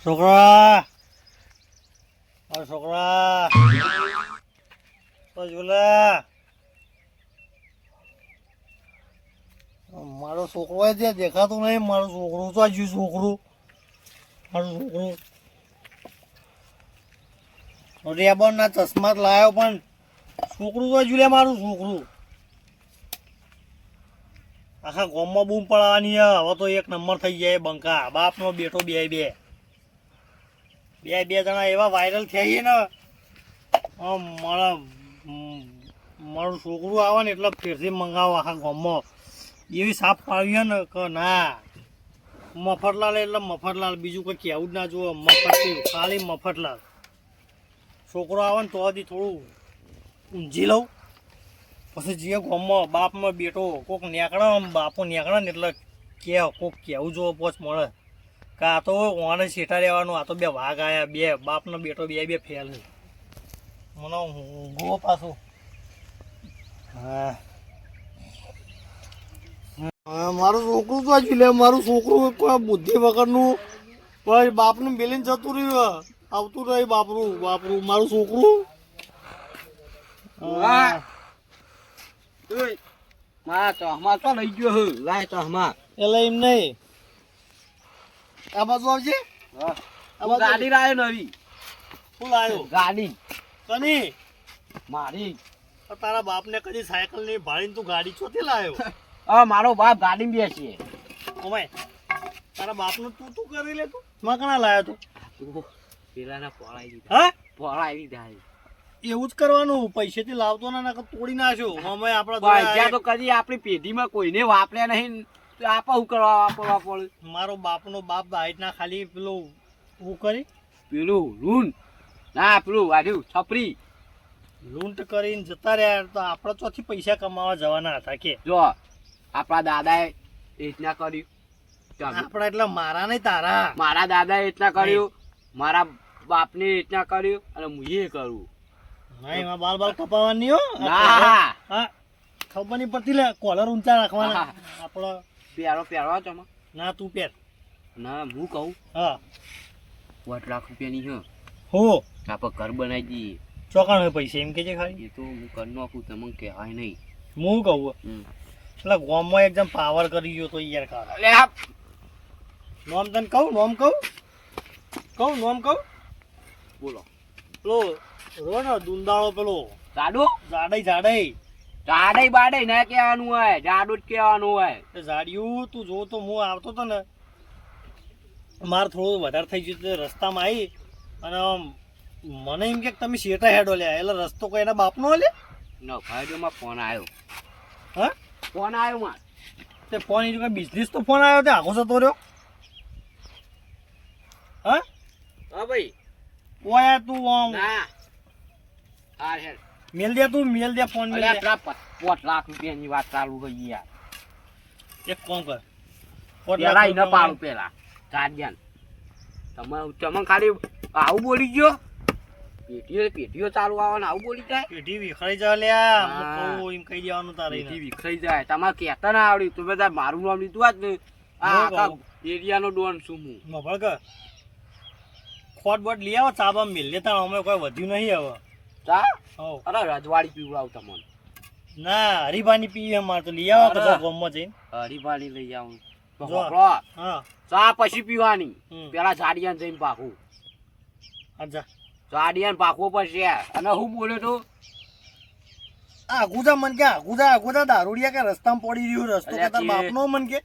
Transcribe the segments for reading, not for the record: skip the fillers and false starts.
છોકરા છોકરા બોલા મારો છોકરો ત્યાં દેખાતું નહીં. મારું છોકરું તો આજુ છોકરું મારું છોકરું રેબન ના ચશ્મા લાવ્યો પણ છોકરું તો આજુ લે મારું છોકરું. આખા ગામમાં બૂમ પડવાની હવે તો એક નંબર થઈ જાય બંકા. બાપનો બેટો બે જણા એવા વાયરલ થયા છે ને મારું છોકરું આવે ને એટલે ફેરથી મંગાવો આખા ગામમાં. એવી સાફ પાડવી ને કે ના મફતલાલ એટલે મફતલાલ, બીજું કંઈ કહેવું જ ના જુઓ. મફત ખાલી મફતલાલ. છોકરો આવે ને તો હજી થોડું ઊંઝી લઉં પછી જે ગામમાં બાપમાં બેટો કોક નીકળે બાપો નીકળે ને એટલે કોક કહેવું જોવો પોચ મળે કે આ તો ઓને શેઠા રહેવાનું. આ તો બે વાઘ આવ્યા, બે બાપનો બેટો બે ફેલ છે. મને ઊંઘો પાછું. હા મારું છોકરું તો જ લે. મારું છોકરું કોઈ બુદ્ધિ વગરનું કોઈ બાપનું મેલીને જતું રહ્યું, આવતું રહી બાપરું મારું છોકરું. મારા તો લઈ ગયો લાય તો એટલે એમ નહીં આ બાજુ આવજે. ગાડી લાયો નવી. શું લાવ્યો? ગાડી કની મારી. તારા બાપને કદી સાયકલ નહીં ભાડીને તું ગાડી ચોથી લાવ્યો? હા મારો બાપ ગાડી બેસીએ. ઓમાય તારા બાપનું તું કરી લે. તું માં કણા લાવ્યો તું? પેલાના પોળાઈ દીધા. હા પોળાઈ દીધા. એવું જ કરવાનું. પૈસેથી લાવતો ના તોડી નાખ્યો. અમે આપડા તો કદી આપણી પેઢીમાં કોઈને વાપર્યા નહીં. આપા હું કરવા વાપરવા પડે. મારો બાપનો બાપ હાઈટ ના ખાલી પેલું હું કરી પેલું લૂન ના પેલું વાઢ્યું છપરી લૂંટ કરીને જતા રહ્યા તો આપણે ચોથી પૈસા કમાવા જવાના હતા કે જો આપણા દાદાએ એટલા કર્યું. આપડા એટલે મારા નહીં તારા. મારા દાદાએ એટલા કર્યું, મારા બાપને એટલા કર્યું અને હું એ કરું. ના એમાં બાલ કપાવવાની હો. હા ખબર નહીં પડતી લે. કોલર ઊંચા રાખવાના આપડે. પહેરવા છો ના તું પહેર. ના હું કહું હા 8 લાખ રૂપિયાની હે હો આપણે ઘર બનાવી દઈએ. ચોકાણ હોય પૈસા એમ કે છે ખાલી. એ તો હું કરી નાખું તમને કહેવાય નહીં. હું કહું એટલે ગામમાં એકદમ પાવર કરી ગયો તો યાર કાઢ નોમ તને કહું નોમ કહું બોલો. પેલો રો ને દુંદાળો પેલો જાડો જાડાઈ બાડે ના કહેવાનું હોય, જાડું જ કહેવાનું હોય. જાડિયું તું જો તો હું આવતો હતો ને મારે થોડું વધારે થઈ ગયું રસ્તામાં આવી અને મને એમ કે તમે શેટા હેડો લ્યા એટલે રસ્તો કોઈ એના બાપનો લે ભાઈમાં ફોન આવ્યો. હા ફોન આવ્યો માર તે ફોન એ કઈ બિઝનેસ તો ફોન આવ્યો તે આખો જતો રહ્યો. હા ભાઈ ઓયા તું આમ ના હા હેડ મેલ દે ફોન મેલ દે. 5 લાખ રૂપિયાની વાત ચાલુ ગઈ યાર. એક કોમ કર પેલા ન પાડું પેલા ચાર્જન તમે ખાલી આવું બોલી ગયો. પેટીઓ ચાલુ આવે ને આવું બોલી જાય. પેઢી વિખરાઈ જાય લ્યા. એમ કહી દેવાનું તારે. પેટી વિખરાઈ જાય. તમારે કહેતા ના આવડ્યું તમે તાર મારું નામ લીધું આજ ને આ આખા એરિયાનો ડોન છું હું. મફળ કર ખોટ બોટ લઈ આવો ચાબા મેલ લેતા અમે કોઈ વધ્યું નહીં હવે. ચા હો અરે રજવાડી પીવડાવ તમને. ના હરીબાની પીવે મારે તો લઈ આવો બધા ગામમાં જઈને. હરીબાની લઈ આવું તો જો. હોકળો. હા ચા પછી પીવાની. પેલા ઝાડિયાને જઈને પાકું. અચ્છા ઝાડિયાને પાકવું પછી અને હું બોલ્યો તો આગુદા મન કે આગુદા દારૂડિયા કે રસ્તામાં પડી રહ્યું રસ્તો કે તારા બાપનો મન કે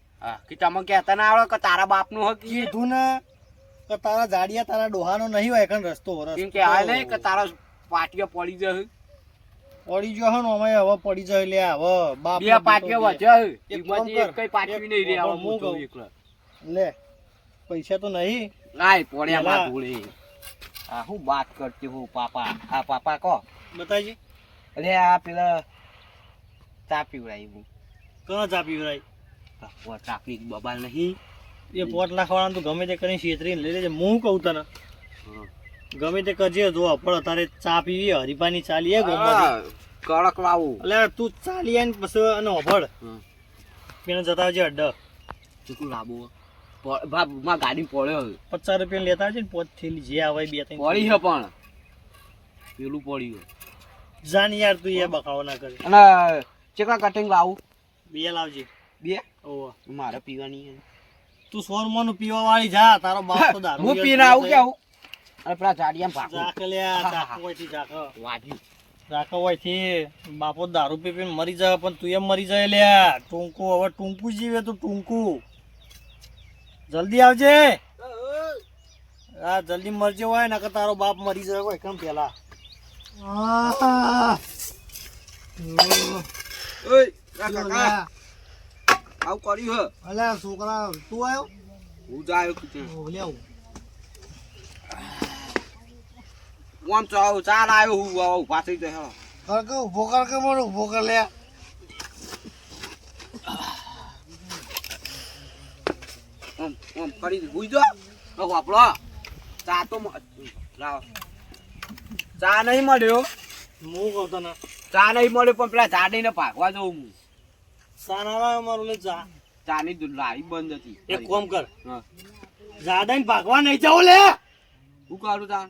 કે તમે કહેતા ના આવડે કે તારા બાપનું હક કીધું ને કે તારા જાડિયા તારા ડોહાનો નહીં હોય કણ રસ્તો એમ કે આ નહીં કે તારા પાટીઓ પડી જશે. પડી ગયો હે ને અમે હવે પડી જાય લે હવે બાપ બે પાટીઓ વધ્યો એમાંથી એક કઈ પાટી નહીં રે આવો હું કહું એકલો લે પૈસા તો નહીં નાય પોડ્યા માં ધૂળે. આ હું વાત કરતી હું પાપા. આ પાપા કો બતાજી અરે આ પેલા ચા પીવડાવી કોણ ચા પીવરાય? ટ્રાફિક બબાલ નહીં એ 5 લાખ વાળા તો ગમે તે કરીને છેતરીને લઈ લેજે. હું કહું તને ગમે તે કરજે જો પણ અત્યારે ચા પીવી હરીફાની ચાલીએ ગોમાંથી કડક લાવું એટલે તું ચાલી આવીને પછી અને ઓભળ પેલા જતા આવજે અડ્ડ ચૂકું લાવો માં ગાડી પડ્યો 50 રૂપિયા લેતા આવજે ને 5 થેલી જે આવે 2-3 પડી છે પણ પેલું પડ્યું જાન યાર તું એ બખાવો ના કરે અને ચેકલા કટિંગ લાવું 2 લાવજે 2 ઓહો મારે પીવાની છે તું સોરમાનું પીવા વાળી જા તારો બાપ તો દારૂ હું પીને આવું કે આવું અને પેલા જાડિયામાં ભાગું જાકે લ્યા જાકો હોયથી જાકો વાગ્યું જાકો હોયથી બાપો દારૂ પી પીને મરી જાય પણ તું એમ મરી જાય લ્યા ટૂંકું હવે ટૂંકું જીવે તું ટૂંકું જલ્દી આવજે હા જલ્દી મરજે હોય ને કે તારો બાપ મરી જાય હોય કેમ પેલા આવું કર્યું હે અલ્યા છોકરા તું આવ્યો હું જાય કીધું લેવું આમ ચાલ આવ્યો હું ઉભા થઈ જાય કરકે ઉભો કરકે મને ઉભો કર લે આમ કરી બુજો વાપરો ચા તો લાવ ચા નહીં મળ્યો હું કહું તને ચા નહીં મળ્યો પણ પેલા જાડીને ભાગવા જવું હું સાના મારું લે જા ચાની લારી બંધ હતી એક કામ કર હા જાડાઈને ભાગવા નહીં જાવ લે હું કરું તા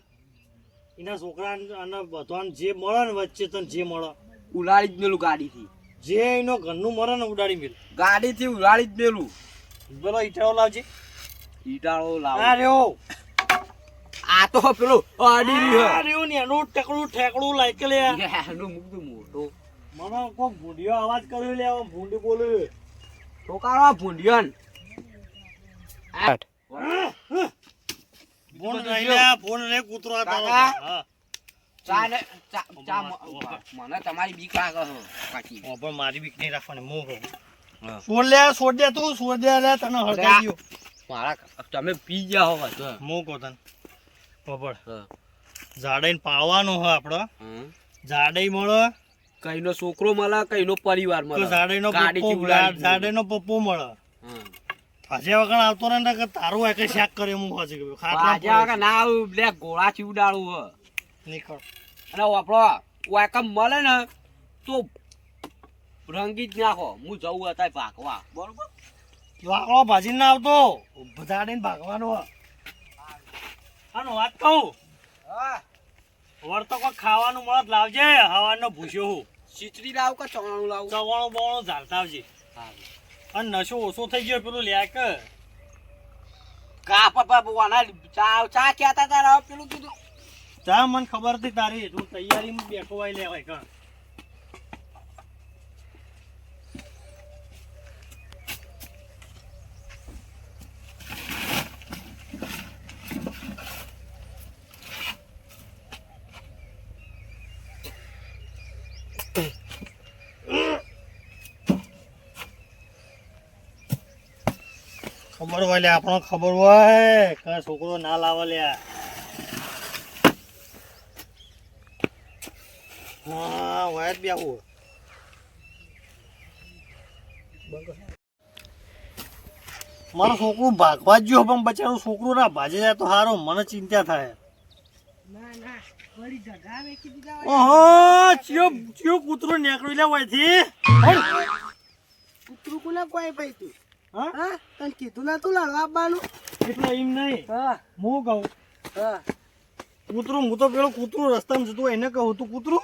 એના છોકરા અને બધાને જે મળે ને વચ્ચે તને જે મળે ઉલાડી જ મેલું ગાડીથી જે એનો ઘરનું મળે ને ઉડાડી મેલ ગાડીથી ઉલાડી જ મેલું બોલો ઈટાળો લાવજે ઈટાળો લાવ આ રહ્યો આ તો પેલું અડી રહ્યો આ રહ્યો ને એનું ટકડું ઠેકડું લાઈક લે એનું મુકતું મોટો મને કોક ભૂંડિયો અવાજ કર્યો લે ભૂંડી બોલે ટોકારો ભૂંડિયન ફોન રહી લે ફોન રે કૂતરો તારો કાકા. હા ચા ને ચા મને તમારી બીક લાગે છે કાકી પણ મારી બીક નહીં રાખવાની હું કહું હા. છોડ દે તું છોડ દે લે તને હળગાઈ દયો મારા તમે પી ગયા હો તો હું કહું તને ખબર હા. જાડાઈને પાળવાનું હોય આપડે હમ. જાડાઈ મળે કઈનો છોકરો મળે કઈનો પરિવાર તો મળે જાડાઈનો ગાડીથી પપ્પો ઉલાડી જાડાઈનો પપ્પો મળે હમ. ફાજે વગર આવતો રહે ને કે તારું એક શાક કરે હું ફાજે ગયો ખાટલા બાજા કે ના આવું લે ગોળા ચીવડાળું હ નીકળ અને આપણો વાકમ મળે ને તો રંગી જ નાખો હું જવું હતા ભાગવા બરોબર વાકડો ભાજી ના આવતો જાડાઈને ભાગવાનો આનો વાત કહું વળતો કોઈ ખાવાનું મળે તો લાવજે હવાનો ભૂસ્યો હું ખીચડી લાવ કે ચવાણું લાવું ચવાણું બવાણું ઝાલતા આવજે અને નશો ઓછો થઈ ગયો પેલું લ્યા કે કા પપ્પા બવાના ચા ચા કહેતા તારા પેલું કીધું જા મને ખબર હતી તારી તું તૈયારીમાં બેઠો હોય લેવાય કણ ખબર હોય લે આપણો ખબર હોય કે છોકરો ના લાવે લ્યા હા વાયર બી આવું મારો છોકરું ભાગવા જ ગયો પણ બચારું છોકરું ના ભાજે જાય તો સારો મને ચિંતા થાય ઓહો ચિયો ચિયો કૂતરો નીકળી લે હોયથી કૂતરું કોને કોઈ ભાઈ તું હા હા તને કીધું ના તું લડવા આવવાનું એટલે એમ નહીં હા હું કહું હા કૂતરું હું તો પેલો કૂતરું રસ્તામાં જતું હોય એને કહું તું કૂતરું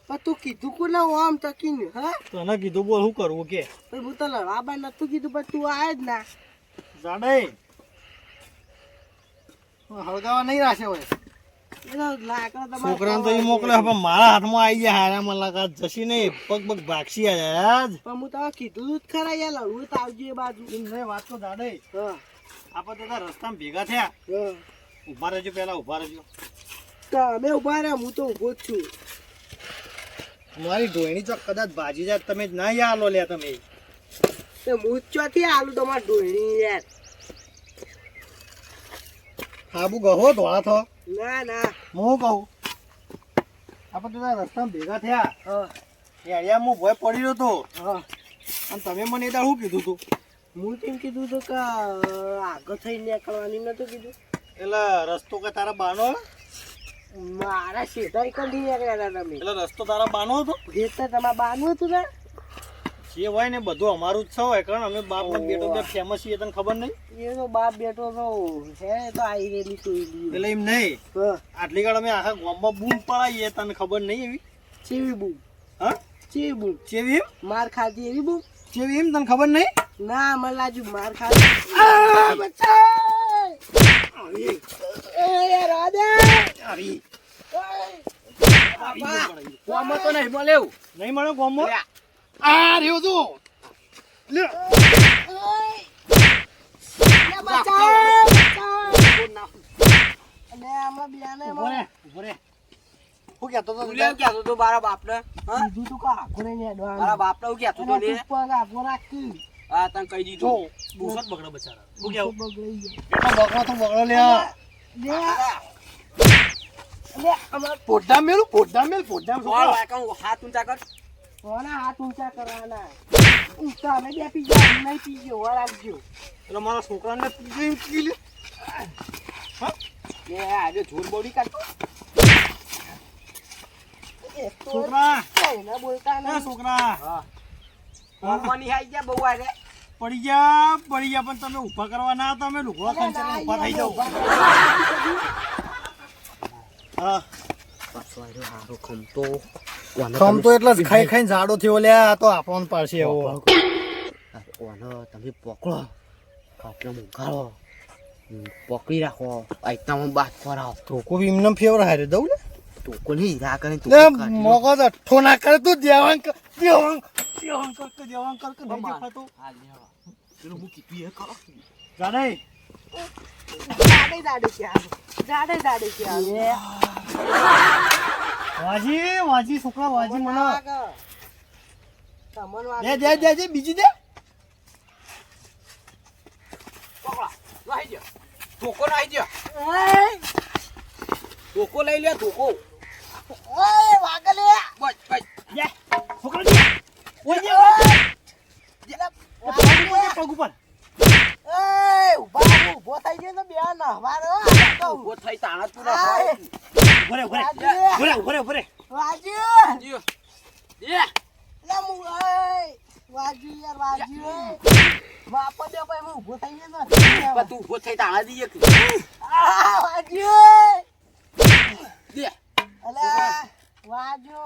પણ તું કીધું કોને આમ ટકીને હા તને કીધું બોલ શું કરવું કે પણ હું તો લડવા આવવાનું નતું કીધું પણ તું આય જ ના જાડે હળગાવા નહીં રાખે હોય એનો લાકડો તમારે છોકરાને તો એ મોકલે પણ મારા હાથમાં આવી ગયા હારા મુલાકાત જશી નહીં પગ પગ ભાગશી આજ પણ હું તમે કીધું જ ખરા યાર લડવું તો આવજો એ બાજુ વાત તો જાડે હા આપણે તો રસ્તામાં ભેગા થયા હા ઉભા રહેજો પેલા ઉભા રહેજો તો અમે ઉભા રહ્યા હું તો ઊભો જ છું મારી ઢોયણી ચોક કદાચ ભાજી જાય તમે જ ના યાલો લે તમે તો હું જ ચોથી આલું તમારે ડોયણી યાર સાબુ ગહો ધોળા થો ના ના હું કહું આપણે તો રસ્તામાં ભેગા થયા હા અહીંયા હું ભય પડી રહ્યો તો હા અને તમે મને એ દાડ શું કીધું તું હું તેમ કીધું હતું કે આગળ થઈને નીકળવાની નતું કીધું એટલે રસ્તો કે તારા બાનો મારા શેઠા એક જ નહીં નીકળ્યા હતા તમે એટલે રસ્તો તારા બાનો હતો ખેતર તમારે બાનું હતું ને જે હોય ને બધું અમારું જ છે હોય કારણ અમે બાપ ને બેટો બે ફેમસ છીએ તને ખબર નહીં એ તો બાપ બેઠો તો હે તો આઈ રેલી તો એટલે એમ નહીં આટલી કાળ અમે આખા ગામમાં બૂમ પડાવીએ તને ખબર નહીં એવી ચેવી બૂમ હા ચેવી બૂમ ચેવી એમ માર ખાધી એવી બૂમ ચેવી એમ તને ખબર નહીં ના મને લાજુ માર ખાધી આ બચ્ચા આવી એ રાધે આવી ગામમાં તો નહીં મળે એવું. નહીં મળે ગામમાં લ્યા. આ રહ્યો તો લે અને આમાં બિયાને ઉભો રે ઉભો રે હું કહેતો તો તું લે એવું કહેતો તો મારા બાપને હા કીધું તું કા આખું નહીં હેડવાનું. મારા બાપને એવું કહેતો તો લે અને તું પગ આખો રાખી. હા તને કહી જો દીધું બુસત બગડો બચારા હું કેવું બગડી ગયો. એટલો બગડો તો બગડો લે લે અમાર પોડા મેલ બોલ વાયકા હું હાથ ઊંચા કર કોના હાથ ઊંચા કરવાના ઊંચા અમે બે પી ગયા નહીં પી ગયો વાર રાખજો. એટલે મારા છોકરાને પીલી પીલી લે આજે જોર બોડી કાઢતો એક તો છોકરા કઈ ના બોલતા એ નહીં. છોકરા હા કોમની આઈ ગયા બહુ આરે પડી ગયા પણ તમે ઊભા કરવા ના તમે લુગડો ખાઈને ચાલીને ઊભા થઈ જાઓ હા પાછો આર્યો હારો ખમતો કમ તો એટલે જ ખાઈ ખાઈને જાડો થયો લ્યા તો આપણને પાડશે એવો ઓનો તમે પકડો કાપલો મુગાડો પકડી રાખો આઈતામાં બાદ ફરાવ ધોકો બી એમને ફેવર હારે દઉં ને તો કોને હીરા કરે તો મોકો તો અઠ્ઠો ના કરે તું દેવાંગ કર કે નહીં દેખાતો પેલું મૂકી તું એ કરો જાણે જાડે જાડે ક્યાં વાજી છોકરા વાજી મને તમને દે બીજી દે પકડા નાઈ જા ધોકો નાઈ જા ઓય ધોકો લઈ લે ધોકો વાગલે બસ બસ દે છોકરા દે ઓય દે પગ ઉપર ઉભો થઈ ગયો તો બે નહવારો ઉભો થઈ તાણા તું ભરે વાજુ જીઓ દે લે મુ વાજુ યાર વાજુ બાપો દે ભાઈ હું ઉભો થઈ ગયો પણ તું ઉભો થઈ તાણા દીએ કે આ વાજુ દે અલા વાજુ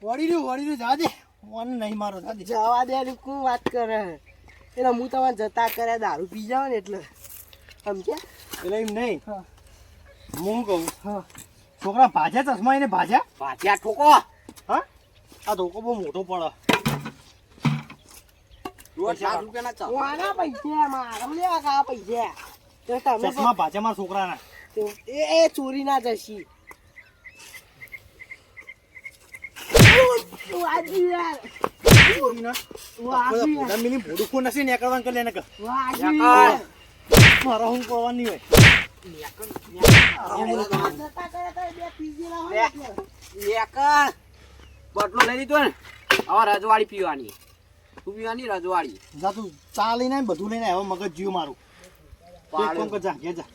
વળી રહ્યું જા દે મને નહીં મારો જા દે જવા દે ને કોણ વાત કરે એટલે હું તમારે જતા કરે દારૂ પી જાવ ને એટલે સમજ્યા એટલે એમ નહીં હા. હું કહું હા છોકરા ભાજ્યા ચશ્મા એને ભાજ્યા પાછા ઠોકો હા આ ધોકો બહુ મોટો પડે રોજ 7 રૂપિયાના ચાલ વાના પૈસા મારા લેવા કા પૈસા તો તમે ચશ્મા ભાજ્યા મારા છોકરાના એ ચોરી ના જશી વાજુ યાર વાજુ યાર મિની ભૂડું નથી નીકળવાનું કરી લેને વાજુ યાર. યાર મારા હું કરવાની હોય જતા કરે તો બે પીજી ના હોય એટલે. લેકર બટલો લઈ લીધો ને હવે રજવાડી પીવાની તું પીવાની રજવાડી જા તું ચા લઈને આય, બધું લઈને આવ્યો મગજ જીવ મારું તું એક કામ કર જા ઘેર જા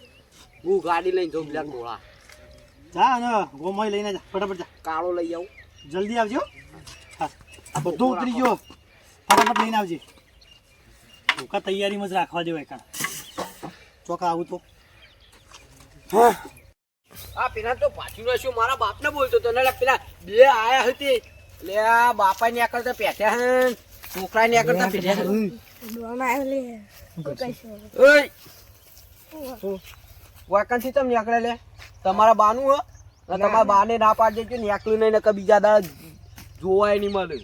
હું ગાડી લઈને જઉં બ્લેક ગોળા જા અને ગોમય લઈને જા ફટાફટ જા કાળો લઈ આવું જલ્દી આવજો હા આ બધું ઉતરી ગયો ફટાફટ લઈને આવજે ધોકા તૈયારીમાં જ રાખવા દેવાય કાં ચોકા આવું તો આ પેલા તો પાછું રહ્યો મારા બાપને બોલતો તો ને પેલા બે આયા હતી એટલે આ બાપા ને કરતા પેઠ્યા હે છોકરા ને કરતા પેઠ્યા હે ઓય વાકનથી તમે નીકળે લે તમારા બાનું હો તમારા બાને ના પાડી દેજો નીકળ્યું નહીં નકર બીજા દાડા જોવાય નહીં મળે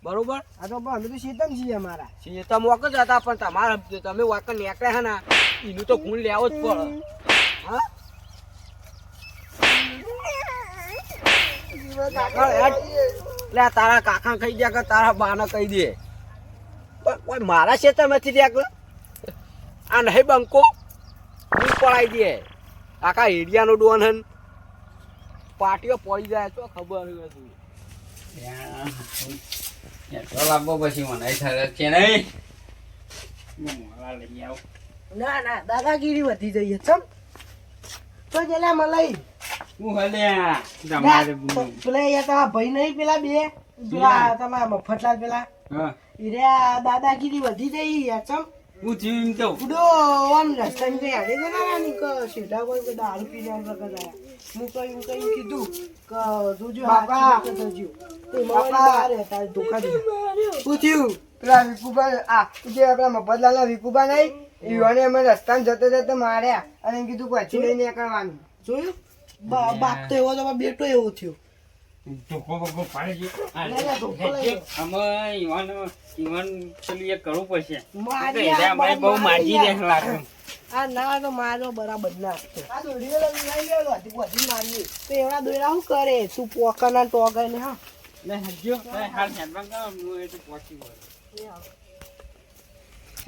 બરોબર આ તો પણ અમે તો શેતમ છીએ અમારા શેતા મોક જ હતા પણ તમારા તમે વાકન નીકળ્યા હે ને એનું તો ગુણ લેવો જ પડે હા લે તારા કાકા કહી દે કે તારા બાને કહી દે કોઈ મારા ખેતરમાંથી નીકળે આ નહીં બંકો હું પડાઈ દે કાકા એરિયાનો ડોન હન પાટીઓ પડી જાય તો ખબર નથી લાગો પછી મને છે નહીં ના ના દાદાગીરી વધી જઈએ ચમ તો જેલા મલાઈ હું હલ્યા તમારે પેલા અહીંયા તમારા ભાઈ નહીં પેલા બે પેલા તમારા મફતલાલ પેલા હા ઈરે આ દાદાગીરી વધી જઈ યાર ચમ હું થયું એમ કહું ઉડો આમ રસ્તામાં કઈ હાડે જનારાની કે સીધા કોઈ કે દારૂ પીને આમ વગર આયા હું કઈ કીધું કે જોજો હાચી કે જોજો તે મારી બહાર હતા ધોકા દીધા શું થયું પેલા વિકુબા આ જે આપણા મફતલાલના વિકુબા નહીં ઈવાને અમે રસ્તામાં જતે જતે માર્યા અને એમ કીધું પછી લઈને નીકળવાનું જોયું બાપ તો એવો તો બેટો એવો થયો ધોકો બગો પાડી લે, લે, ધોકો લઈ લે. આમાં ઈવન પેલું એક કરવું પડશે મારી એટલે અમે બહુ માજી દે લાગે આ ના તો મારો બરાબર ના આપતો. આ દોડીને લઈ લેલો હતી પછી મારી તો એવડા દોયડા શું કરે તું પોકાના ટોગાઈ ને હા લે હજો હાલ હેડમાં કામ હું એ તો પહોંચી ગયો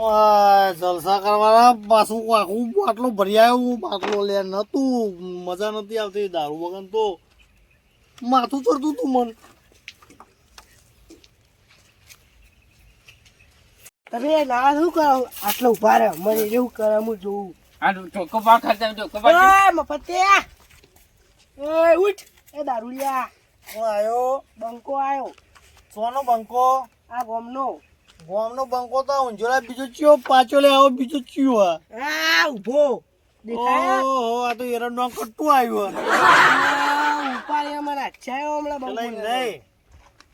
ઓય, જલસા કરવાના પાછું આખું બાટલો ભરી આવ્યો બાટલો લે નતું મજા નથી આવતી દારૂ વગર તો માથું ચડતું તું મન તમે ના શું કરો આટલો ઉભા રહે મને એવું કરે હું જોઉં આ ધોકો પાડ ખાતા ધોકો પાડ ઓય મફતિયા ઓય ઉઠ એ દારૂડિયા હું આવ્યો બંકો આયો સોનો બંકો આ ગોમનો ગોમનો બંકો તો ઊંઝોળા બીજો ચિયો પાછો લે આવો બીજો ચિયો આ ઊભો દેખાય ઓહો આ તો એરંડો કટ્ટું આવ્યું ઉપર એ મને અચ્છાયો હમણાં પેલા એમ બંકો નહીં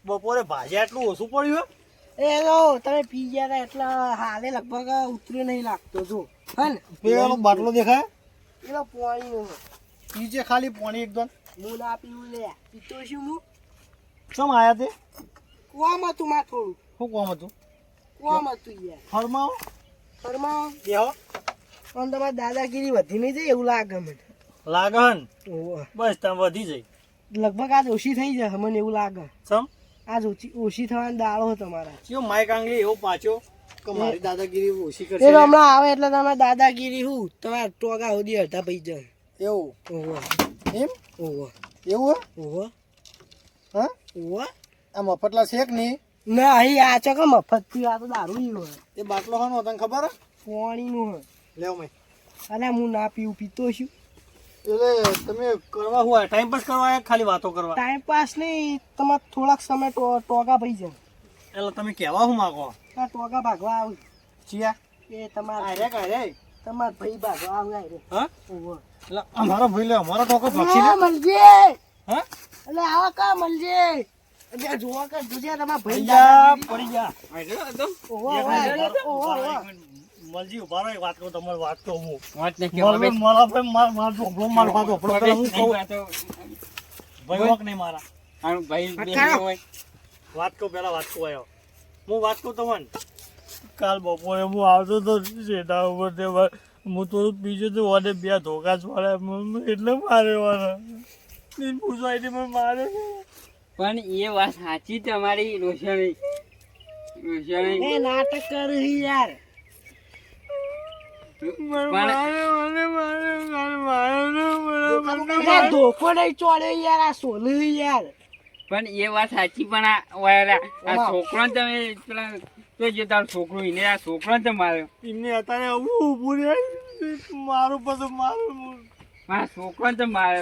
બપોરે ભાજ્યા એટલું ઓછું પડ્યું એ જો તમે પી ગયા તા એટલે હાલે લગભગ ઉતર્યો નહીં લાગતો જો હે ને પેલો બાટલો દેખાય એનો પોણી નો નીચે ખાલી પાણી એકદમ હું ના પીવું લે પીતો છું હું ચમ આયા તે કુવામાં તું માં થોડું શું કામ હતું કુવામાં તું યાર ફરમાવો ફરમાવો બેહો પણ તમારી દાદાગીરી વધી નહીં જાય એવું લાગે મને લાગન ઓહો. બસ તમે વધી જાય લગભગ આજ ઓછી થઈ જશે મને એવું લાગે ચમ આજ ઓછી થવાનો દાડો તમારા ચિયો માઈક આંગળી એવો પાછો કે મારી દાદાગીરી ઓછી એ કરશે તો હમણાં આવે એટલે તમારે દાદાગીરી હું તમારા ટોગા સુધી અડધા પૈ જાય એવું ઓહો એમ ઓહો એવું ઓહો હા ઓહો આ મફતલા શેક નહીં ના અહીં આ ચક મફત થી આ તો દારૂ ઈ હોય એ બાટલો હાનો તને ખબર હે? પાણીનું હોય લેવ મેં અને હું ના પીવું પીતો છું એટલે તમે કરવા હોય ટાઈમ પાસ કરવા આયા કે ખાલી વાતો કરવા ટાઈમ પાસ નહીં તમારે થોડાક સમય ટોગા પૈ જાય એટલે તમે કહેવા શું માગો આ ટોગા ભાગવા આવું ચિયા એ તમારા આરે કારે તમારા ભાઈ ભાગવા આવું રે હા ઓહો એટલે અમારો ભાઈ લે અમારો ટોકો ભાગી લે મળજે હા એટલે આવા કા મળજે એટલે જોવા કે જોજે તમારા ભાઈ પડી જા ઓહો ઓહો ઓહો મલજી ઉભા રહો એક વાત કહું તમારે વાત કહું હું વાત ને મારા ભાઈ માર ઢોકળો માર વાત ઢોકળો પેલા હું કહું ભાઈ વોક નહીં મારા ભાઈ બે હોય વાત કહું પેલા વાત કહું આવ્યો હું વાત કહું તમને કાલ બપોરે હું આવતો તો શેઠા ઉપર તે હું થોડું બીજું તો વાડે બે ધોકા છોડ્યા એટલે માર્યો પૂછવાય મને મારે પણ એ વાત સાચી તમારી રોશની એ નાટક કરી યાર એટલે ધોકો નહીં ચોડ્યો યાર આ સોનું યાર પણ એ વાત સાચી પણ આ વાયરા આ છોકરો તમે પેલા તો જે તારો છોકરો એને આ છોકરો તો માર્યો એમને અત્યારે આવું ઊભું રહે મારું પછી મારું મારા છોકરો તો મારે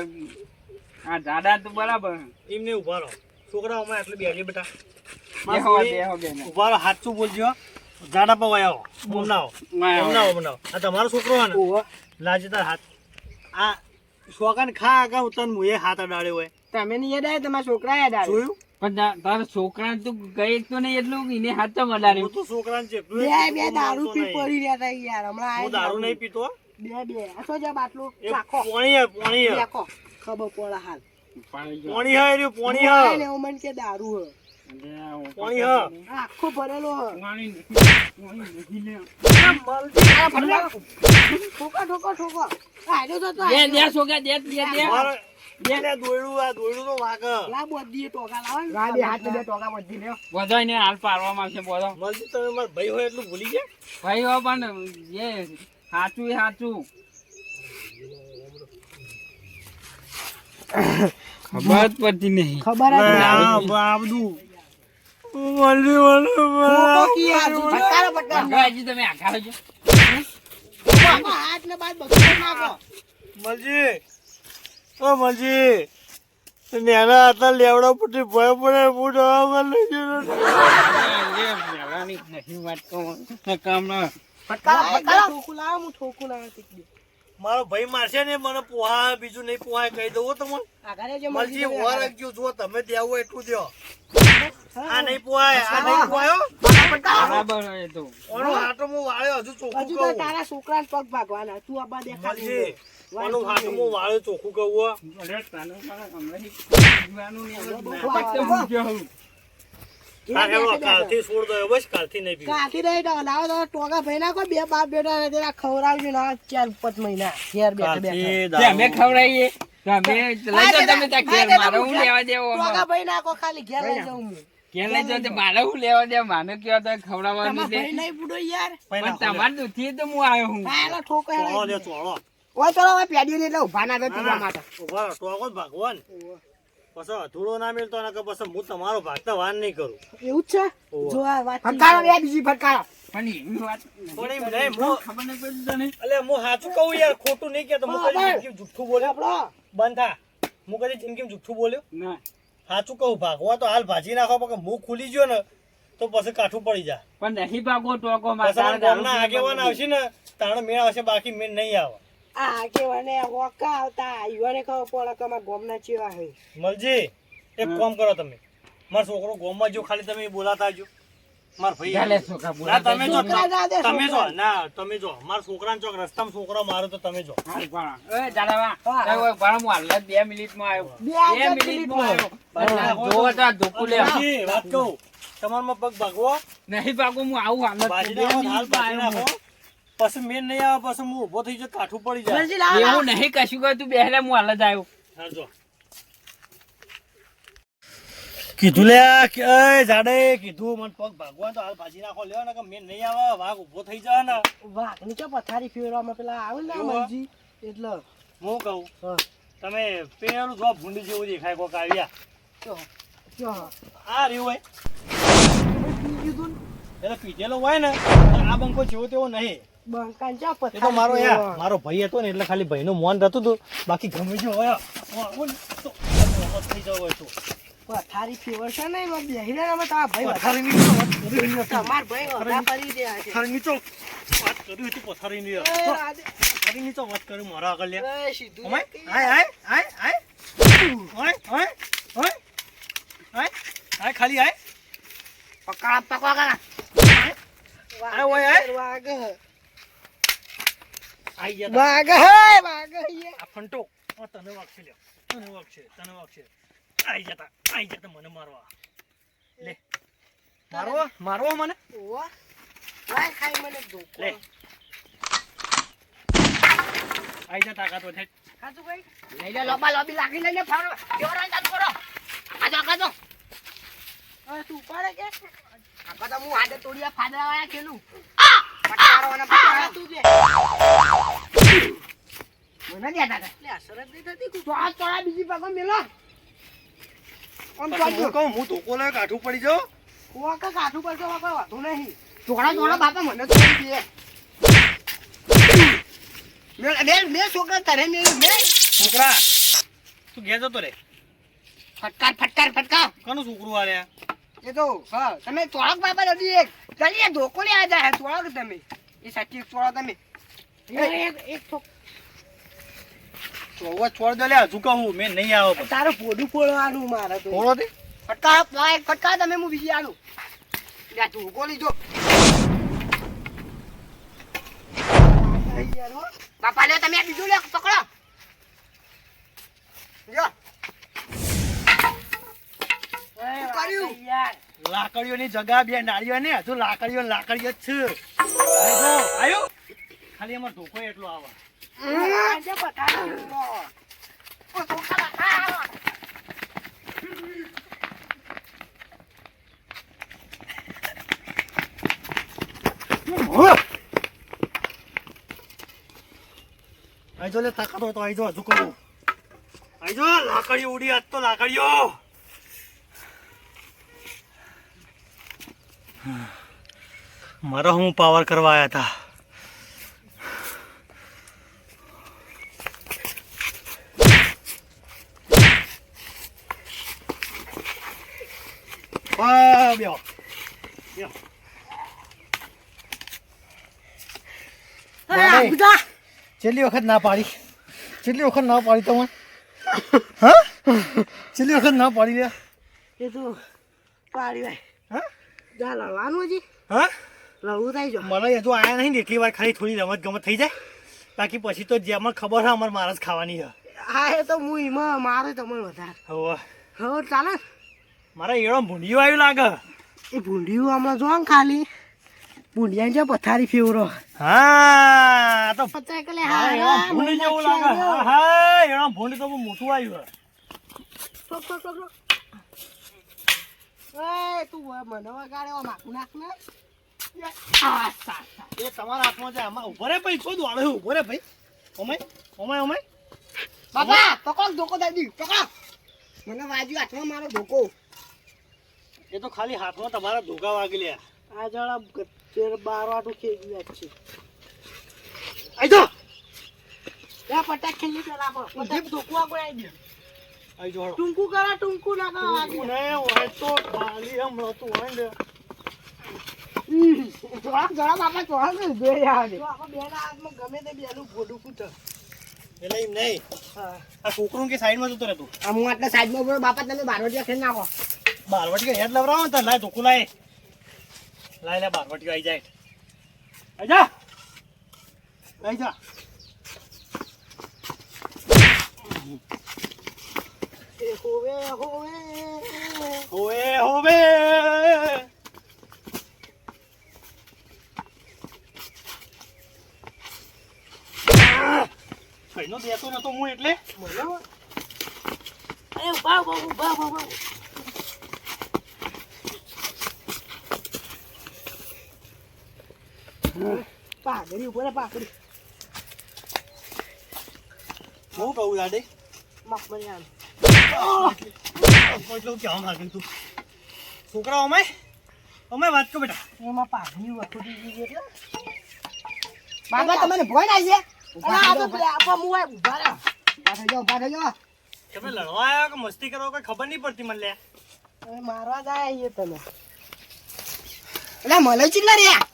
આ દાદા તો બરાબર એમને ઉભા રહો છોકરા અમારે એટલે બેસી બેટા બેહો બેન ઉભા રહો હાથ શું બોલજો જાડા પવાય આવો બનાવો બનાવો આ તમારો છોકરો હે ને લાજે તાર હાથ આ શોકાન ખા આગળ તન મુએ હાથ અડાડ્યો હોય તમે નહીં યાદ આવે તમારા છોકરા યાદ આવે જોયું પણ તારા છોકરા તું ગઈ તો નહીં એટલું એને હાથ તો મડાડ્યો હું તો છોકરાને જેટલું બે બે દારૂ પી પડી રહ્યા હતા યાર હમણાં હું દારૂ નહીં પીતો બે આ શું છે બાટલો એ રાખો પોણી હે પોણી હે રાખો ખબર પડે હાલ પોણી હે એ પોણી હે ને એવું મને કે દારૂ હે પોણી હે આખો ભરેલો હે ઠોકા ઠોકા ઠોકા આડો તો દે દે છોકરા દે દે દે મારે બેને દોયડું આ દોયડું તો વાગે લા બોધી ટોકા લાવ ગાડી હાથ બે ટોકા બધી લ્યો બધો એને હાલ પાડવામાં આવશે બધો મલજી તમે મારા ભાઈ હોય એટલું ભૂલી ગયા ભાઈ હો પણ એ સાચું એ સાચું ખબર જ પડતી નહીં ખબર જ નહીં આ બધું મલજી પટકારો પટકારો હજી તમે આખા છો હાથ ને બાદ બગડી નાખો મલજી ઓ મલજી નેના હતા લેવડા પુટી ભય પડે હું દવાખાને લઈ ગયો મેળાની નહીં વાત કહું કામ ના ઠોકું લાવો હું ઠોકું લાવો તીકડી મારો ભાઈ મારશે ને મને પોહા બીજું નહીં પોહાય કહી દઉં તમને આગળ જે મરજી ઓર રાખજો જો તમે દેવો એટલું દો આ નહીં પોહાય આ નહીં પોહાયો બરાબર એ તો ઓનો હાટો હું વાળ્યો હજુ ચોખ્ખું હજુ તો કહું તારા છોકરાને પગ ભાગવાના તું આબા દેખાડી મરજી ઓનો હાટો હું વાળ્યો ચોખ્ખું કહું અરે તાનું પણ હમણાંથી પીવાનું નહીં હવે નાટક તો મૂક્યો હું. આ હેલો કાલથી છોડ દો બસ કાલથી નહીં પીવું કાકી રહી લાવો તો ટોકા ભાઈ નાખો બે બાપ બેટા ને તેના ખવડાવજો ના 4-5 મહિના ઘેર બેઠા બેઠા તે અમે ખવડાવીએ તો અમે લઈ જાઓ તમે ત્યાં ઘેર મારે હું લેવા દેવો ટોકા ભાઈ નાખો ખાલી ઘેર લઈ જાઉં હું ઘેર લઈ જાઓ તો મારે હું લેવા દેવો માને કયો તો ખવડાવવાનું તમારા છે ભાઈ નહીં બુડો યાર પણ તમારે દૂધથી તો હું આવ્યો હું હા એલો ઠોકો ચોળો હેડો દે ચોળો ઓય ચલો હવે પેડી ને એટલે ઉભા ના થતી વા માટે ઉભા રહો, ટોકો જ ભગવાન પછી અધૂરો ના મેળતો ને કે પછી હું તમારો ભાગતા વાર નહીં કરું એવું જ છે ઓહો. જો આ વાત ફટકારો બે બીજી ફટકારો પણ એવી વાત પણ એમ નહીં, હું- ખબર નહીં પડી તને અલે હું સાચું કહું યાર ખોટું નહીં કહેતો હું કદી બરાબર. જિંદગીમાં જુઠ્ઠું બોલ્યો આપણો બંધ થા હું કદી જિંદગીમાં જુઠ્ઠું બોલ્યો ના સાચું કહું ભાગવા તો હાલ ભાજી નાખો પણ મું ખુલી ગયો ને તો પછી કાઠું પડી જાય પણ નહીં ભાગો ટોકો પછી મારા મને ગામના આગેવાન આવશે ને તાણે મેળ આવશે બાકી મેળ નહીં આવે આ કેવાને હોકા આવતા યુવાને ખબર પડે કે અમારા ગામના ચેવા હે મલજી એક કામ કરો તમે મારો છોકરો ગામમાં જો ખાલી તમે બોલાતા આવજો માર ભાઈ ચાલે છોકરા ના બોલાતા તમે જો છોકરા ના દે, તમે જો છોકરા. ના તમે જો મારા છોકરાને ચોક રસ્તામાં છોકરો મારો તો તમે જો હાલ પણ. એ દાદાવા, હા. એ ઓય પણ હું હાલ જ 2 મિનિટમાં આવ્યો. બે 2 મિનિટમાં આવ્યો. હા. જોવો તો આ ધોકું લે. મલજી, વાત કહું તમારામાં પગ ભાગવો નહીં ભાગો હું આવું હાલ જ. બાજી 2 નાખો હાલ મિનિટમાં બાજી આવ્યો નાખો પછી મેળ નહીં આવે પછી હું ઊભો થઈ જાય કાઠું પડી જાય મરજી લાવો, લાવો. એવું નહીં કશું કહ્યું તું બેહલે હું હાલ જ આવ્યો. હા જો કીધું લે એ જાડે કીધું મને પગ ભાગવા તો હાલ ભાજી નાખો લ્યો ને કે મેં નહીં આવે વાઘ ઊભો થઈ જાય ને વાહ નીચે પથારી ફેરવામાં પેલા આવે ને એવું? મરજી એટલે હું કહું હા. તમે પેલું જો ભૂંડી જેવું દેખાય કોક આવ્યા જો આ રહ્યું હોય પી કીધું એટલે પીધેલો હોય ને તો આ બંકો જેવો તેવો નહીં બંકાન ચા એ તો પથારી મારો યાર ફેરવા. મારો ભાઈ હતો ને એટલે ખાલી ભાઈનું મોન રહેતું હતું બાકી ગમે જો હોય આવો ને તો ઊભો થઈ જવો હોય તો પથારી ફેવર છે ને એમાં બેહીને અમે તારા ભાઈ પથારીની તો વાત કરી નથી. તમાર ભાઈ વધારે કરી દે છે પથારીની તો વાત કરી હતી પથારીની એ રાધે. પથારીની તો વાત કરી મારા આગળ લ્યા એ સીધું ઓય નથી. આય આય આય આય ઓય ઓય ઓય આય આય ખાલી આય પકડા પકડા વાઘ આય ઓય આય વાઘ આઈ ગયા તા. વાઘ હે વાઘ હે આ ફંટો આ તને વાગશે લ્યો તને વાગશે આઈ જતા મને મારવા લે મારવા મને ઓવા વાય ખાઈ મને ધોકો લે આઈ જા તાકાત વધે ખાધું ભાઈ લઈ લે લોબા લોબી લાગી લઈને ફાડો જોરાન ચાલ કરો આજો હવે તું ઉપાડે કે આકા તો હું આડે તોડિયા ફાદરા વાળા ખેલું પટારો અને આ પટારો તું દે મને દેતા હતા લે અસરત નહીં થતી તો આ તોડા બીજી પગો મેલો આમ હું ચાલજો કહું હું ધોકો લે કાઠું પડી જાઉં કુવા કે કાઠું પર તો કોઈ વાંધો નહીં તોડા બાપા મને તો એમ કહે. મેલ છોકરા તારે મેલ છોકરા તું ઘેર જતો રે ફટકાર કોનું છોકરું આ રહ્યા એ તો હા તમે તોડક બાપા નથી એક ચાલીએ ધોકો લે આ જાય તોડક તમે એ સાચી એક તોડા તમે એક ઠોક ચોવા છોડ દે લે હજુ કહું મેં નહીં આવો પણ તારું પોડું ફોડવાનું મારે તો થોડો દે ફટકાર તમે હું બીજી આલું લે ધોકો લીધો યાર હો બાપા લે તમે આ બીજું લે પકડો જો એ કર્યું? વાઘ યાર લાકડીઓની જગા બે નાળીઓ ને હજુ લાકડીઓ જ છે આઈ જો આયો ખાલી અમાર ધોકો એટલો આવે આજે પથારી ફેરવા. આઈ જો લે તાકાત હોય તો આઈ જો હજુ કહું આઈ જો લાકડીઓ ઉડી આજ તો લાકડીઓ મારો હું પાવર કરવા આયા હતા બેહો છેલ્લી વખત ના પાડી તમે હા છેલ્લી વખત ના પાડી લે એ તો પાડી ભાઈ હા જા લડવાનું હજી હા લડવું થાય જો મને હજુ આયા નહીં ને એટલી વાર ખાલી થોડી રમત ગમત થઈ જાય બાકી પછી તો જેમાં ખબર હોય અમારે મારા જ ખાવાની છે હા એ તો હું એમાં મારે તમને વધારે હવે હવે ચાલે ને? મારા એડો ભૂંડિયું આવ્યું લાગે એ ભૂંડિયું હમણાં જો ને ખાલી ભૂંડિયા જે પથારી ફેવરો હા તો પચાય કલે હા એવા ભૂંડી જેવું લાગે હા હા એવા ભૂંડી તો બહુ મોટું આવ્યું એ તું મને વગાડે માકું નાખ ને એ તમારા હાથમાં છે આમાં ઉભો રે ભાઈ શું દોડે ઉભો રે ભાઈ ઓમાય બાપા પકડ ધોકો દાદી પકડ મને વાજ્યું હાથમાં મારો ધોકો એ તો ખાલી હાથમાં તમારા ધોકા વાગી લ્યા આ જણા 12 વાટું ખેલી ગયા છે આઈ જો યા પટાક ખેલી પેલા પટાક ધોકો આગળ આવી ગયો આઈ જો હળો ટુંકુ કરા ટુંકુ ના કરા ને હોય તો ખાલી એમ નતું હોય ને થોડાક જણા બાપા થોડાક જોઈ આવે આપણે બેના હાથમાં ગમે તે બેનું ફોટું કૂટે એટલે એમ નહીં હા આ છોકરું કે સાઈડમાં જતો રહેતું આ હું આટલા સાઈડમાં ઉભો બાપા તમે બારવટિયા ખેલ નાખો બારવટી કે હેડ લવરાવો ને લાય ધોકું લાય બારવટી આવી જાય આઈ જા એ હોવે હોવે ભાઈનો દેતો નતો હું એટલે બોલો એ ઉભા પાઘડી ઉપર પાઘડી હું કહું દાદે મખમલી આમ એટલું કેવા માંગે તું છોકરા અમાય વાત કર બેટા એમાં પાઘડી વખોડી દીધી એટલે બાબા તમને ભોય ના છે આ તો આપા મુવાય ઉભા રહો ઉભા થઈ જાઓ તમે લડવા આવ્યા કે મસ્તી કરો કઈ ખબર નહીં પડતી મને લે મારવા જાય એ તમે એટલે મલાઈ ચીલા રહ્યા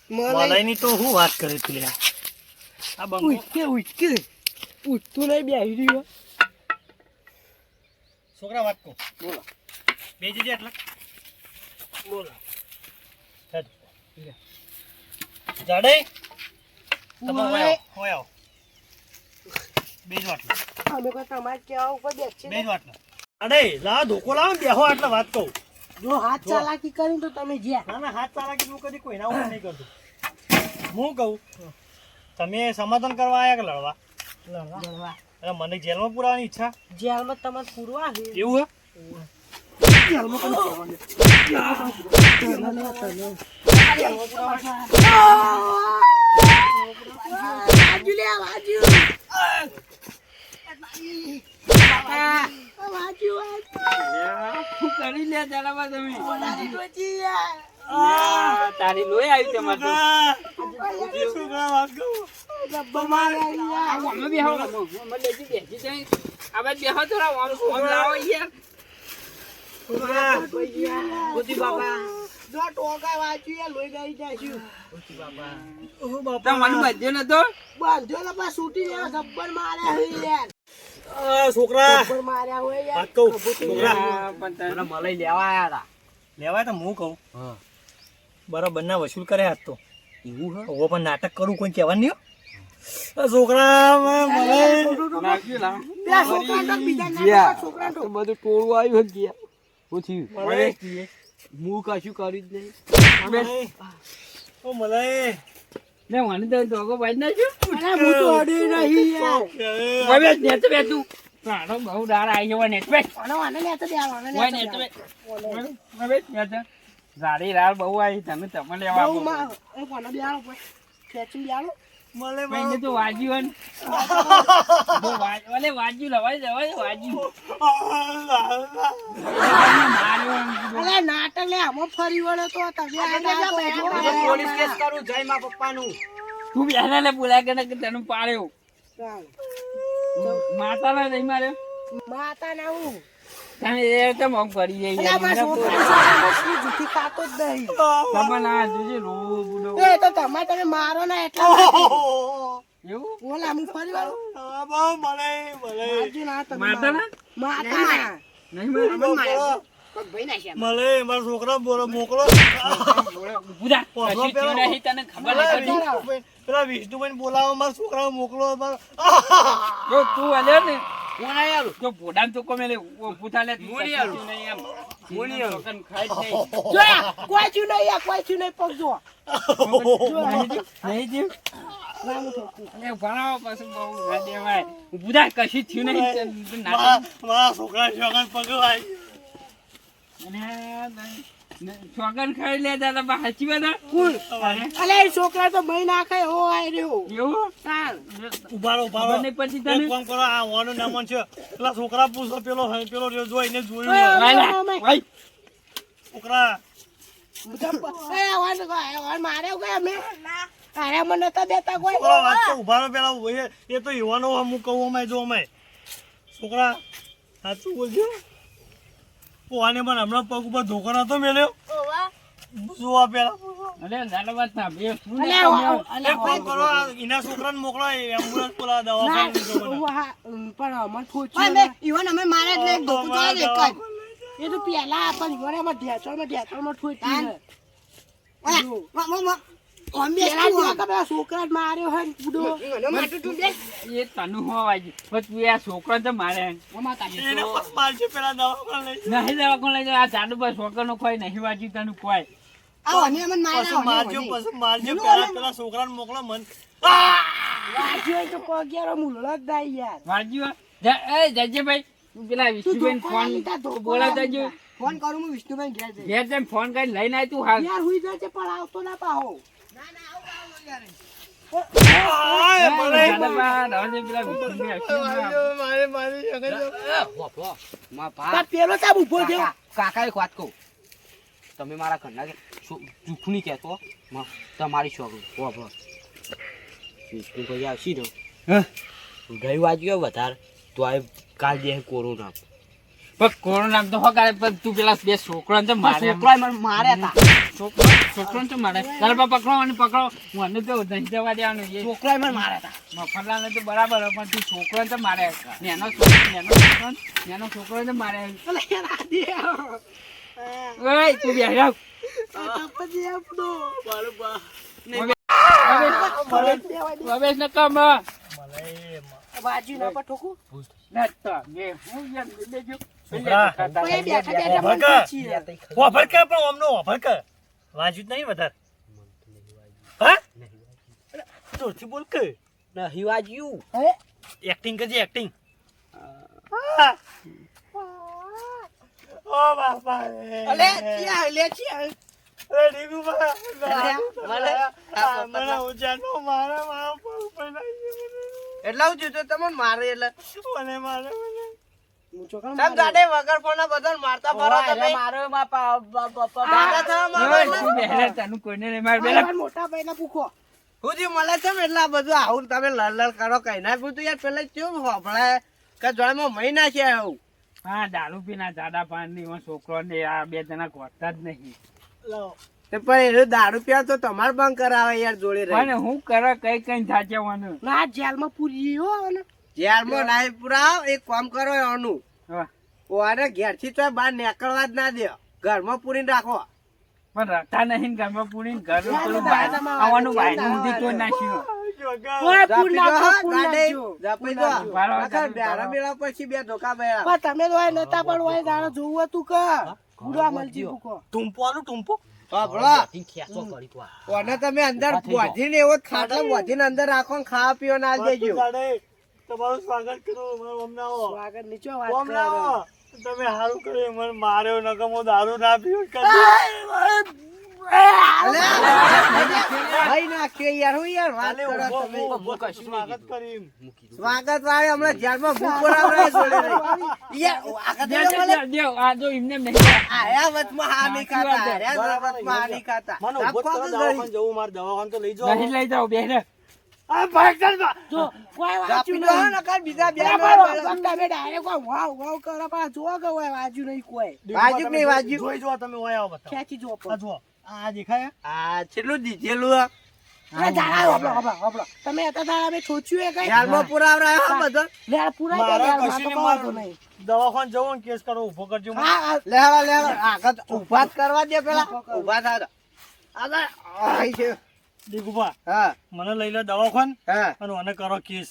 મલાઈની તો હું વાત કરી તું લે આ બંકો ઉચકે ઉચતું નહીં બેહી રહ્યો છોકરા વાત કહો બોલો બે જજે એટલે બોલો જાડે તમે હોય આવો બે જ વાટલા અમે કોઈ તમારે કેવા ઉપર બેસી બે જ વાટલા અડે લા ધોકો લાવો ને બેહો એટલે વાત કહું જો હાથ ચાલાકી કરી તો તમે જ્યાં ના હાથ ચાલાકી હું કદી કોઈના ઉપર નહીં કરતો હું કહું તમે સમાધાન કરવા આવ્યા કે લડવા લડવા અરે મને જેલમાં પુરાવાની ઈચ્છા જેલમાં તમારે પૂરવા એવું હે જેલમાં કોને પૂરવાનું? વાજુ લે વાજુ વાજુ શું કરી લે જણાવવા તમે વાજુ તારી લોહી આવી તમારે છોકરા વાત કહું અમે બેહો અમે લેજી બેસી જઈ હવે બેહો થોડા આમ લાવો યાર ગોતી બાબા જો ટોકા વાંચ્યું લોહી ગઈ જાશું તો મને બધ્યો નતો બાંધ્યો ને બસ છૂટી ગયા ગબ્બર માર્યા હોય યાર છોકરા ગબ્બર માર્યા હોય યાર વાત કહું છોકરા મને મલાઈ લેવા આયા હતા લેવાય તો હું કહું બરાબર ના વસૂલ કરે હાથ તો એવું હે હવે પણ નાટક કરું કોઈ કહેવા નહીં હો છોકરા મને નાખ્યું લાવ પેલા છોકરા તો બીજા ગયા ના છોકરા તો બધું ટોળું આવ્યું ગયા હું થયું મને હું કશું કર્યું જ નહીં ઓ મલાઈ ને મને તો ધોકો બાજ નાખ્યો અરે હું તો અડી નહીં યાર હવે નેટ બે તું પ્રાણો બહુ ડાર આવી જવા નેટ બે આને લેતો દે આને ઓય નેટ બે હવે નેટ ગાડી રાલ બહુ આવી તમે તમે લેવા બહુ આવો માં એ કોને બેહાડો ભાઈ ખેંચી બેહાડો મળે મેં તો વાજ્યું ઓલે વાજ્યું લવાય જવાય વાજ્યું અરે નાટક લે આમાં ફરી વળે તો તમે પોલીસ કેસ કરું જય મા પપ્પાનું તું બેના લે બોલાય કે તને પાડ્યો માતા ના નહીં માર્યો માતા ના હું તમે એ તો મોંઘ પડી જાય અલા, યાર. મારા એમને છોકરા મછલી જુઠ્ઠી ખાતો જ નહીં. તમને આ જોજે રો બુડો. એ તો તમે મારો ને એટલા માટે. એવું બોલા, હું ફરી વાર મળે મારજો ના તમે મારતા ના? મારતા ના. નહીં મારે. મળે મારા છોકરા બોલો મોકલો ઊભું થા. કશું થયું નહીં, તને ખબર નહીં પડી. પેલા વિષ્ણુભાઈ બોલાવો મારા છોકરા મોકલો જો તું આલ્યો ને કોણ આયા તો ભોડાને તો કોમે લે ઊભું થા લે. મોણી આલું. કશું નહીં એમ. મોણી આલું. છોકરાને ખાય જ નહીં. જોયા, કોઈ થયું નહીં, આ કોઈ થયું નહીં, પગ જો. નહીં થયું? ના, હું ઠોકું. અરે ભણાવો પાછું બહુ ના દેવાય. ઊભું થા, કશું થયું નહીં. તું નાટક. મારા છોકરા છોકરા પગવાય છોકરાને ખાઈ લે દાદા બા સાચી વાત હા? કોણ? અરે, અલે, એ છોકરા તો મહી નાખે હો આય રહ્યો. એવું ચાલ. ઉભારો ખબર નહીં પડતી તને? એક કામ કરો આ વાનું નામન છે પેલા છોકરા પૂછો પેલો રહ્યો જોઈને જોયું ઓય, વાય લા, ઓય, વાય. છોકરા એ આવાન મારે ગયા મેં. અરે મને નતા દેતા કોઈ. છોકરા વાત તો ઉભારો પેલા એ તો યુવાનો હું કહું અમાય જો અમાય છોકરા સાચું બોલજો પોવાને પણ હમણાં પગ ઉપર ધોકો નતો મેલ્યો જોવા પેલા અરે દાદા વાત ના બે શું અલે, ને તમે? એક કામ કરો આ એના છોકરાને મોકલો એમ્બ્યુલન્સ પેલા દવાખાને લઈ જાઓ મને. પણ અમર ફોચ્યું ઈવન અમે મારે જ નહીં ધોકું તો જ એક જ. એ તો પેલા આપણ ઈવન એમાં ઢેચોળમાં ઠોચ્યું છે. પેલા જેવા કે પેલા છોકરા જ માર્યો હોય ને બુડો. એ તને હોવા જ પણ તું આ છોકરો તો મારે એને બસ મારજો પેલા દવાખાને લઈ જાઓ. નહીં દેવા કોણ લઈ જાય આ ચાલુ પર છોકરો કોઈ નહીં વાંચ્યું તને કોઈ પછી મારજો પેલા છોકરાને મોકલો મન વાગ્યો હોય તો પગેરો મુલડો જ દાય યાર. વાંચ્યું એ જજે ભાઈ તું પેલા વિષ્ણુભાઈ ફોન બોલાવતા જો ફોન કરું હું વિષ્ણુભાઈ ઘેર જઈ. ઘેર જઈને ફોન કરીને લઈને આય તું હાલ યાર હુઈ જાય છે પણ આવતો ના પાહો. આય, મળે. દાદા બા, રવા દે પેલા વિષ્ણુભાઈ હસીને પણ પેલો સાબ ઉભો થયો. કાકા એક વાત કહું તમે મારા ઘરના જૂઠું નહીં કહેતો તમારી છોકરી બોબો વિષ્ણુ ભાઈ આવશી ને ગઈ વાગ્યો વધારે તો આ કાલ જે કોરોના પણ કોરોના તો હગાડે પણ તું પેલા બે છોકરાને તો મારે છોકરા મને માર્યા હતા છોકરાને તો મારે તારા પા પકડો અને પકડો મને તો નહીં જવા દેવાનું એ છોકરા મને માર્યા હતા મફતલાલને તો બરાબર હોય, પણ તું છોકરાને તો મારે નેનો છોકરો તો મારે અલે યાર આ દે. ઓય તું બે રાવ આ પછી આપડો. હવે ન કમ બાજુ ના પર ઠોકું. નતા બે હું યાર દેજો છોકરા. ઓય બેઠા બેઠા મને ભગા. પૂછીએ. ઓફર કે પણ અમનો ઓફર કે વાંચ્યું જ નહીં વધારે હા જોરથી બોલ કે નહીં વાગ્યું હે? એક્ટિંગ કરજે એક્ટિંગ ઓ બાપા અલે ચિયા લે ચિયા. અરે ડીગુબા મને- મને ઉજાનો મારે મારા પગ ઉપર નાખી એટલા હું જોતો તમને મારે એટલે મને મારે હું છોકરા તમે ગાડે વગર ફોના બધા મારતા ફરો તમે મારો દાદા થવા માંગો એટલે તું બે તને કોઈને નહીં માર બેલા મોટા ભાઈ ના પૂછો. સુધી મળે છે ને એટલે આ બધું આવું તમે લડ કરો કઈ ના પૂછતું યાર પેલા કેવું હોભળાય કે જોડમાં મહિના છે આવું હા દારૂ પીના જાડા પાન ની છોકરો ને આ બે જણા ગોતતા જ નહીં તે પણ એ દારૂ પીવા તો તમારે બંધ કરાવે યાર જોડે રહી પણ હું કરે કઈ કઈ થાચવાનું ના જેલમાં પૂરી હો ને. જેલમાં નાઈ પુરાવ એક કામ કરો એનું ઓને ઘેરથી તો બહાર નીકળવા જ ના દે ઘરમાં પૂરીને રાખો પણ રતા નહીં ઘરમાં પૂરી ઘર પેલું આવવાનું વાયનું ઊંધી તો નાખ્યું ઓય પૂર જાપી દો, નાખો હા, પૂર ગાડે, નાખજો. જાપી દો. વાળો નકર જાપી બેરા દો. બેરા પછી બે ધોકા બેરા પણ તમે તો ઓય નતા પણ ઓય દાડો જોવું હતું કે બુડા મલજી પૂકો. ટૂંપો આનું ટૂંપો ઓને તમે અંદર બોધીને એવો જ ખાટલો બોધીને અંદર રાખો ને ખાવા પીવા ના દેજો તમારું સ્વાગત કરું મારા અમને આવો આગળ નીચે વાત અમને કરે. આવો તમે સારું કર્યું મને માર્યો નકમો દારૂ ના પીવું ભાઈ નાખ્યો યાર હું યાર વાત કરો તમે સ્વાગત કરી સ્વાગત વાળી હમણાં જેલમાં ભૂખ પડાવડાવી જોડે રહી. યાર, આ કદી દેવ આ જો એમને નહીં આયા વચમાં હા નહીં ખાતા, આયા વચમાં હા નહીં ખાતા. મને ઉભો જ કરો આપવા તો દવાખાને જરી. જવું મારે દવાખાને તો લઈ જાઓ નહીં લઈ જાઓ બે આ ભાઈચારા જો કોઈ કાપી વાંચ્યું દો નહીં. ને કાં બીજા બે અરે ના પણ મળે. તમે direct વાવ વાવ કરો પણ જો કે કોઈ વાંચ્યું નહીં કોઈ. વાજ્યું કે નહીં વાજ્યું? જોઈ જો તમે ઓય આવો બતાવો ખેંચી જો આ પણ. જુઓ આ દેખાય આ છેલ્લું દીધેલું આ. અરે જાડા હોબળો. તમે હતા તારા બે છોચ્યું એ કઈ? યારમાં પુરાવરાયો આ બધો. લે આ પુરાઈ દે, મારા યાર, કશીને વાતો માર કરવાનો નહીં. દવાખાને જવું ને કેસ કરો ઉભો કરજો મને. હા, લેવા આગળ ઊભા જ કરવા દે પેલા ઊભા થાવ તો. આગળ આઈ છે. દીગુભા હા મને લઈ લે દવાખાને હા અને મને કરો કેસ.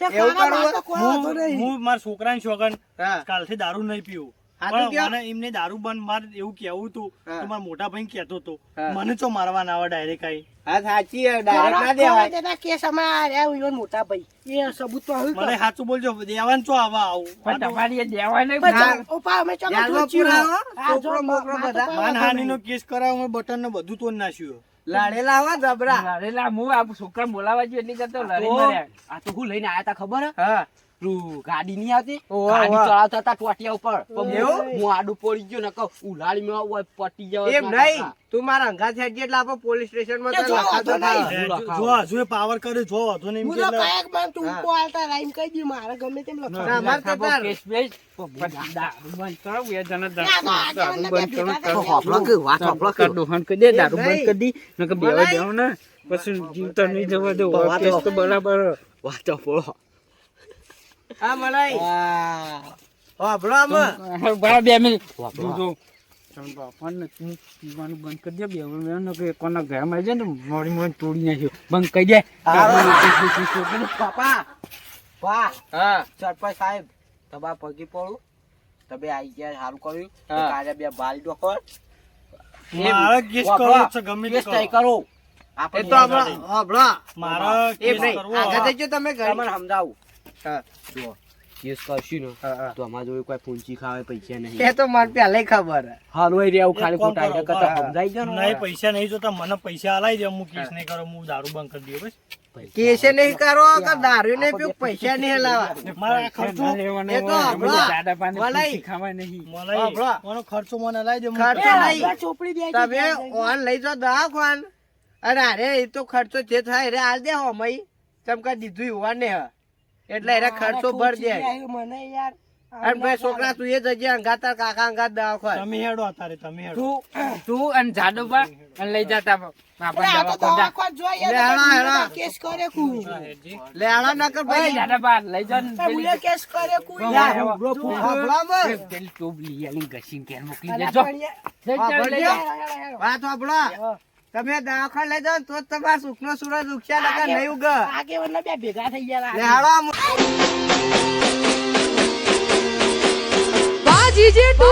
તે એવું ખાના કરવું? વાતો કોઈ વાંધો હું નહીં. હું મારા છોકરાની શોગન હા કાલથી દારૂ નહીં પીવું. સાચું પણ કહો? મને એમને દારૂ બંધ માર એવું કેવું હતું હા. તો મારા મોટા ભાઈ કહેતો હતો હા. મને તો મારવા ના આવે ડાયરેક્ટ આઈ. હા સાચી ડાયરેક્ટ ના કરવા દેવાય. દેતા કેસ અમાર રહ્યા હોય એવા મોટા ભાઈ. એ સબૂતમાં આવ્યું મને કે? સાચું બોલજો દેવાન ચો આવા આવું પણ તમારી એ દેવાય નહીં. પછી ઉપા અમે ચોક્કસ યારમાં જોચ્યું. પુરાવો, હા, જો છોકરો મોકરો વાતો બધા. કોઈ માનહાનિ નો વાંધો કેસ કરાવો બટન ને બધું તોડ નાખ્યું. લાડેલા હો જબરા. લડેલા હું આ છોકરા બોલાવા ગયો એટલી કરતો લડી તો- મર્યા. આ તો હું લઈને આયા તા ખબર હે? હા પેલું ગાડી નહીં આવતી ઓહો, ગાડી ઓહો. ચલાવતા હતા ટોટિયા ઉપર પણ એવું? હું આડું પડી ગયો ને કહું ઉલાડી મેં ઓય પટી જાવ એમ નહીં તું મારા અંગાત હેડ એટલે આપણે પોલીસ સ્ટેશન માં એ જો વાંધો નહીં. જો જો પાવર કરે જો વાંધો નહીં એમ હું કે તો એટલે કાંઈક મને તું હા. ઉકો આલતા રાઈમ કહી દઉં, મારે ગમે તેમ લખાવું. ના, અમારે તો તાર. કેસ બેસ. પણ દારૂ બંધ કરો, બે જણા ના, ના, દારૂ ના, બંધ કરો. ના, ના, ના, હોફળો કે વાત હોફળો કે દોહન કરી દે, દારૂ નહીં. બંધ કરી દી. નકર બેવા દેવો ને પછી જીવતા નહીં જવા દો. વાત કેસ તો બરાબર. વાત હોફળો હા મલાઈ હોભળો આમાં. બરાબર 2 મિનિટ. વાપરો. જો તમે બાપાને તું પીવાનું બંધ કરી દે. બેવા કે કોના ઘરમાં આવી જાય ને મોડી મોડી તોડી નાખ્યો. બંધ કરી દે. પાપા વાહ હા સરપંચ સાહેબ તમારા પગી પડું તમે આઈ ગયા સારું કર્યું હા. કાલે બે બાલ ડોકો મારે કેસ કરવો છે ગમે તે કેસ તય કરો. કરો એ તો આપણે હોભળો મારે એમ કેસ નહીં કરવો આગળ જજો તમે ઘરે. તમને સમજાવું હા જો કેસ કરશું ને હા, હા. તો અમારા જોડે કોઈ પૂંચી ખાવે પૈસા નહીં એ તો મને પહેલા ખબર હે. હાલો એ રહ્યા ખાલી એક કામ ખોટા કરો, એટલે કરતા હા. સમજાઈ ગયો નહીં પૈસા નહીં જોતા મને પૈસા આલાઈ દે હું કેસ નહીં કરો હું દારૂ બંધ કરી દઉં બસ. કેસે નહીં કરો કે દારૂ નહીં પીવું પૈસા નહીં લાવવા. મારા ખર્ચો એ તો હમણાં દાદા પાને મલાઈ. પૂંછી ખાવાય નહીં. મલાઈ હભળો. મને ખર્ચો મને લાઈ દે હું ખર્ચો પૈસા નહીં. નહીં. આ ચોપડી દે તમે ઓન લઈ જાઓ દવાખાન અને અરે એ તો ખર્ચો જે થાય રે હાલ દે હો મઈ ચમકા દીધું યુવાને હ એટલે એને ખર્ચો ભર દે. મને યાર અને ભાઈ છોકરા તું એ જજે અંગાત તાર કાકા અંગાત દવાખાન. તમે હેડો અત્યારે તમે હેડો. તું અને જાડોબા અને લઈ જતા અરે આ તો દવાખાને જોઈ યાર, લે, હાલો, તમે હાલો. કેસ કરે કુ લે આળા ન કર ભાઈ. જાડોબા લઈ જાઓ ને તમે કેસ કરે કુ હા, યાર હા, જો, હા. હાભળામાં. પેલી ટોપ લઈ આવીને ઘસીને ઘેર મોકલી અલા, દેજો. પણ યાર, લઈ જાઓ, હા, લઈ ભરજો. જાઓ. વાત સાંભળો તમે દવાખાન લઈ જાઓ ને તો જ તમારા સુખનો સૂરજ ઉગશે નકર નહીં ઉગે. આગેવાનના બે ભેગા થઈ ગયા લે હાલો આમ. Bajije tu